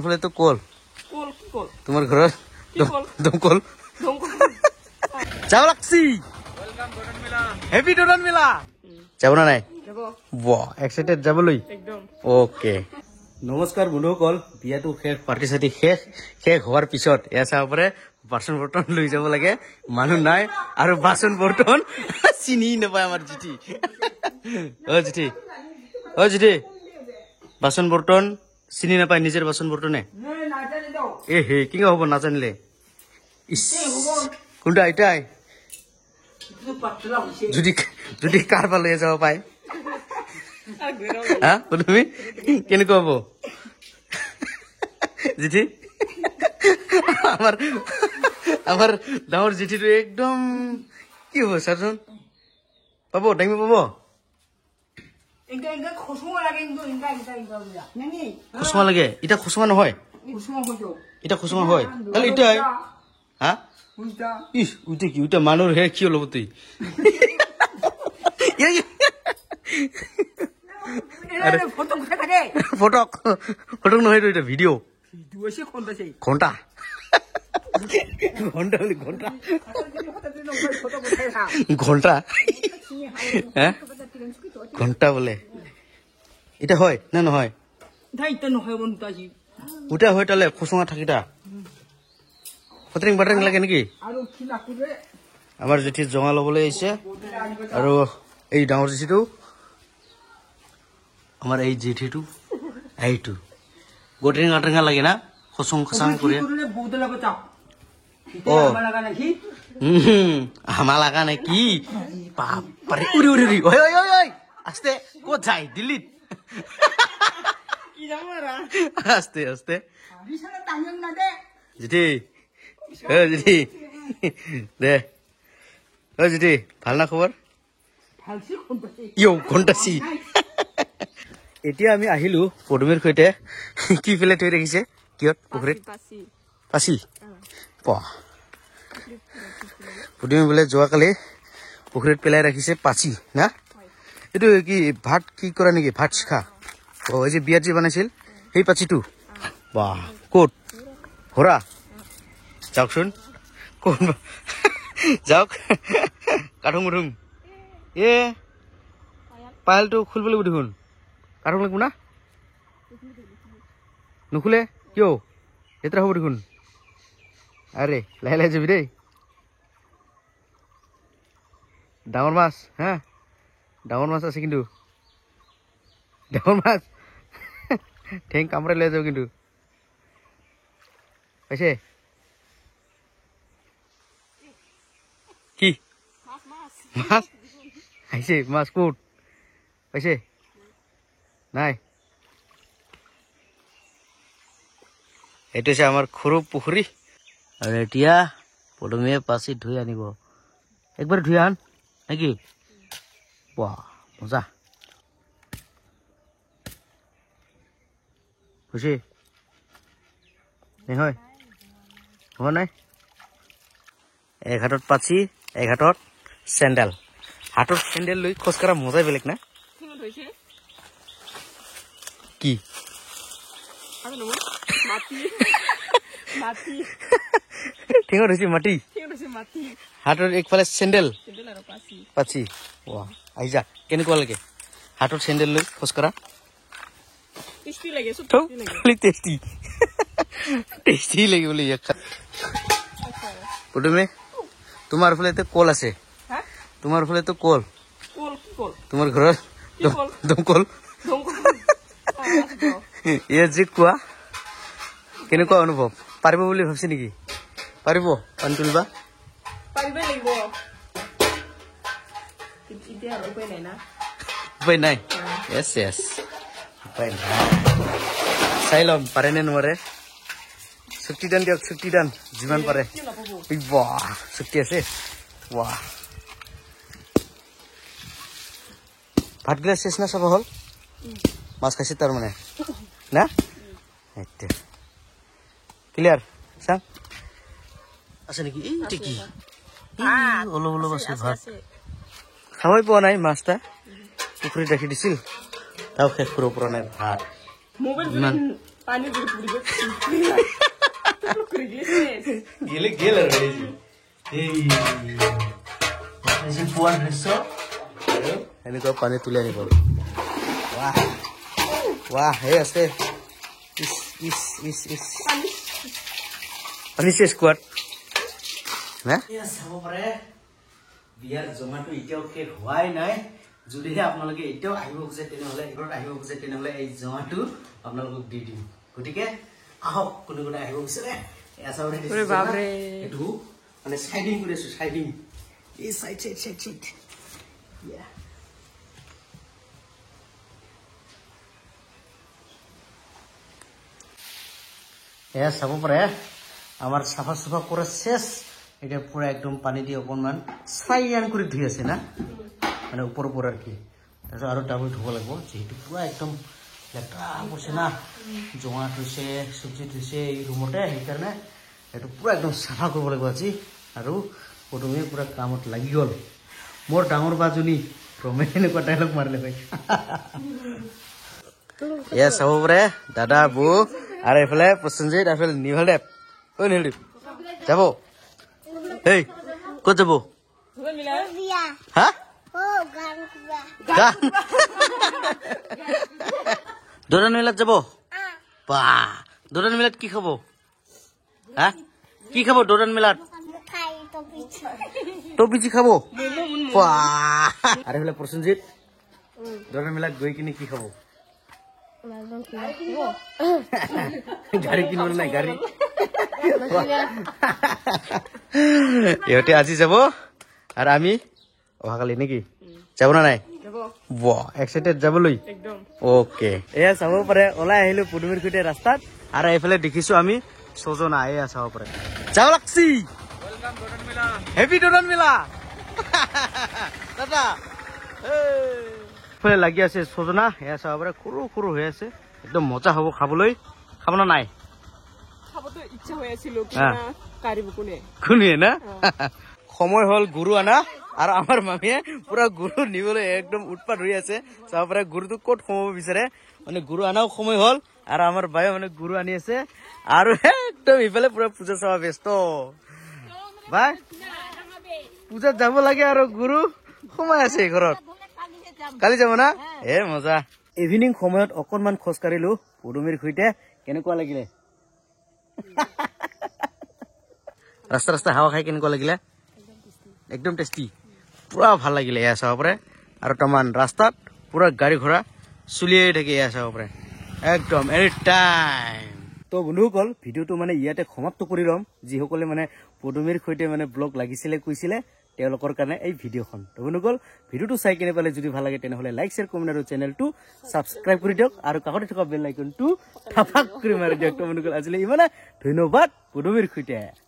ফলে তো কল কল কি কল তোমার ঘরের দমকল যাও লাগছি ওয়েলকাম ডোনাট মেলা হ্যাপি ডোনাট মেলা যাব না নাই যাব বাহ এক্সাইটেড যাবলৈ একদম ওকে নমস্কাৰ বন্ধুসকল বিয়াটো শেষ পাৰ্টি চাৰ্টি শেষ হোৱাৰ পিছত এয়া চাব পাৰে বাচন বৰ্তন লৈ যাব লাগে মানুহ নাই আৰু বাচন বৰ্তন চিনি নাপায় আমাৰ জিতি জিতি বাচন বৰ্তন চিনি নাপায় নিজৰ বাচন বৰ্তনে এ হে কি হ'ব নাজানিলে কোনটা এটাই যদি কাৰবাৰ লৈ যাব পায় হা তুমি কেনেকুৱা হ'ব জিঠি আমাৰ ডাঙৰ জিঠিটো একদম কি হ'ব চাচোন পাব দাঙিব পাব খুচমা লাগে এতিয়া খুচমা নহয় এতিয়া খুচমা হয় তাহলে এটাই হা ইস উইটা কি উইটা মানুহৰ হে কি ল'ব তুই ফটক নহয় এটা ভিডিঅ' ঘণ্টা ঘণ্টা বোলে এটা হয় না নহয় উঠা হয় তাহলে খুচুঙা থাকিতা ফটৰিং বাটৰিং লাগে নেকি আমাৰ জেঠি জঙা ল'বলৈ আহিছে আৰু এই ডাঙৰ জেঠিটো আমাৰ এই জেঠিটো এইটো গোটেই গাটেঙা লাগে না খচং খচাং কৰি আমাৰ লাগা নেকি বাপৰে উৰি উৰি উৰি ঐ ঐ ঐ আস্তে ক'ত যায় দিল্লীত আস্তে আস্তে জেঠি জেঠি দে জেঠি ভাল না খবৰ ঘণ্টাচি এতিয়া আমি আহিলো পদুমীৰ সৈতে কি পেলাই থৈ ৰাখিছে কিয়ত পুখুৰীত পাচি পদুমী বোলে যোৱাকালি পুখুৰীত পেলাই ৰাখিছে পাচি না এইটো কি ভাত কি কৰা নেকি ভাত শিখা এই যে বিয়াত যে বনাইছিল সেই পাচিটো বাহ ক'ত হৰা যাওকচোন কোন যাওক কাঠুং মুঠুং এ পায়েলটো খুলিব লাগিব দেখোন কাঠুং লাগিব না নুখুলে কিয় লেতেৰা হ'ব দেখোন আৰে লাহে লাহে যাবি দেই ডাঙৰ মাছ হা ডাঙৰ মাছ আছে কিন্তু ডাঙৰ মাছ ঠেং কামৰাই লৈ যাব কিন্তু পাইছে কি মাছ আহিছে মাছ ক'ত পাইছে নাই এইটো হৈছে আমাৰ সৰু পুখুৰী আৰু এতিয়া পদুমীয়ে পাচি ধুই আনিব একবাৰ ধুই আন নেকি বাহ মজা খুচি নহয় হ'ব নাই এক হাতত পাচি এক হাতত চেণ্ডেল হাতত চেণ্ডেল লৈ খোজকাঢ়া মজাই বেলেগ না কি ঠেঙত হৈছে মাটি হাতত একফালে চেণ্ডেল পাচি ৱাহ আহি যা কেনেকুৱা লাগে হাতত চেণ্ডেল লৈ খোজকাঢ়া টেষ্টি লাগে বোলে পদুমী তোমাৰ ফালে কল আছে তোমাৰ ফালে তো কল তোমাৰ ঘৰৰ দমকল এয়া যে কোৱা কেনেকুৱা অনুভৱ পাৰিব বুলি ভাবিছে নেকি পাৰিব পানী তুলিবা উপায় নাই য়েছ য়েছ উপায় নাই চাই ল'ম পাৰে নে নোৱাৰে শক্তিদান দিয়ক শক্তিদান যিমান পাৰে বাহ শক্তি আছে বাহ ভাতগিলা শেষ না চাব হ'ল মাছ খাইছে তাৰমানে না ক্লিয়াৰ চাং আছে নেকি এইটা কি অলপ অলপ আছে ভাত খাবই পোৱা নাই মাছটা পুখুৰীত ৰাখি দিছিল তাও শেষ কৰিব পৰা নাই ভাত ইমান পানি গেলে গেল আৰু এই পোৱাৰ দৃশ্য আৰু এনেকুৱা পানী তুলি আনিব ৱাহ ৱাহ সেই আছে ইচ ইচ ইচ ইচ পানী চেছ কোৱাত না চাব পাৰে বিয়াৰ জমাটো এতিয়াও শেষ হোৱাই নাই যদিহে আপোনালোকে এতিয়াও আহিব খোজে তেনেহ'লে এইবাৰত আহিব খোজে তেনেহ'লে এই জমাটো আপোনালোকক দি দিম গতিকে আহক কোনে কোনে আহিব বিচাৰে এইটো মানে চাইডিং কৰি আছো চাইডিং এই চাইড চাইড চাইড চাইড এয়া চাব পাৰে আমাৰ চাফা চাফা কৰা চেছ এটা পুরা একদম পানি দিয়ে অকণমান চাইয়ান করে ধুই আছে না মানে উপর উপর আর কি তারপর আরো ডাবল ধুব লাগবো যেহেতু পুরা একদম লেট্রা পড়ছে না জমা থৈছে চব্জি থৈছে এই রুমতে সেইকাৰণে এইটো পুৰা একদম চাফা কৰিব লাগিব আজি আৰু পদুমে পুৰা কামত লাগি গল মোৰ ডাঙৰ বাজনী ৰমে এনেকুৱা ডাইলগ মাৰিলে ভাই এয়া চাব পাৰে দাদা বৌ আৰু এইফালে প্ৰসেনজিৎ এইফালে নিহলদেৱ ঐ নিহলদেৱ যাব এই ক'ত যাব হা গান দৌৰাণ মেলাত যাব বা দৌৰাণ মেলাত কি খাব হা কি খাব দৌৰাণ মেলাত টপিচি খাব বা আৰু এইফালে প্ৰসেনজিৎ দৌৰাণ মেলাত গৈ কিনে কি খাব গাড়ী কিনিব নাই গাড়ী ইহঁতে আজি যাব আৰু আমি অহাকালি নেকি যাব না নাই এক্সাইটেড যাবলৈ অকে এয়া চাব পাৰে ওলাই আহিলো পদুমীৰ সৈতে ৰাস্তাত আৰু এইফালে দেখিছো আমি ছজনা এয়া চাব পাৰে যাব লাগছি হেপী দৌৰাণ মেলা দাদা এইফালে লাগি আছে ছজনা এয়া চাব পাৰে সৰু সৰু হৈ আছে একদম মজা হ'ব খাবলৈ খাব না নাই কোনে না সময় হল গুৰু আনা আৰু আমাৰ মামীয়ে পুৰা গুৰু নিবলৈ একদম উৎপাত হৈ আছে চাব পাৰে গুৰুটো ক'ত সোমাব বিচাৰে মানে গুৰু আনাও সময় হল আৰু আমাৰ বায়ে মানে গুৰু আনি আছে আৰু একদম ইফালে পুৰা পূজা চাব ব্যস্ত বাই পূজাত যাব লাগে আৰু গুৰু সোমাই আছে ঘৰত কালি যাব না এ মজা ইভিনিং সময়ত অকণমান খোজ কাঢ়িলো পদুমীৰ সৈতে কেনেকুৱা লাগিলে ৰাস্তা ৰাস্তা হাৱা খাই কেনেকুৱা লাগিলে একদম টেষ্টি পুৰা ভাল লাগিলে এয়া চাব পাৰে আৰু তামান ৰাস্তাত পুৰা গাড়ী ঘোঁৰা চলিয়াই থাকে এয়া চাব পাৰে একদম এনি টাইম তো বন্ধুসকল ভিডিঅ'টো মানে ইয়াতে সমাপ্ত কৰি ল'ম যিসকলে মানে পদুমীৰ সৈতে মানে ব্লগ লাগিছিলে কৈছিলে তেওঁলোকৰ কাৰণে এই ভিডিঅ'খন তো বন্ধুসকল ভিডিঅ'টো চাই কেনে পালে যদি ভাল লাগে তেনেহ'লে লাইক শ্বেয়াৰ কমেণ্ট আৰু চেনেলটো ছাবস্ক্ৰাইব কৰি দিয়ক আৰু কাষতে থকা বেল আইকনটো থাপাক কৰি মাৰি দিয়ক তো বন্ধুসকল আজিলৈ ইমানে ধন্যবাদ পদুমীৰ সৈতে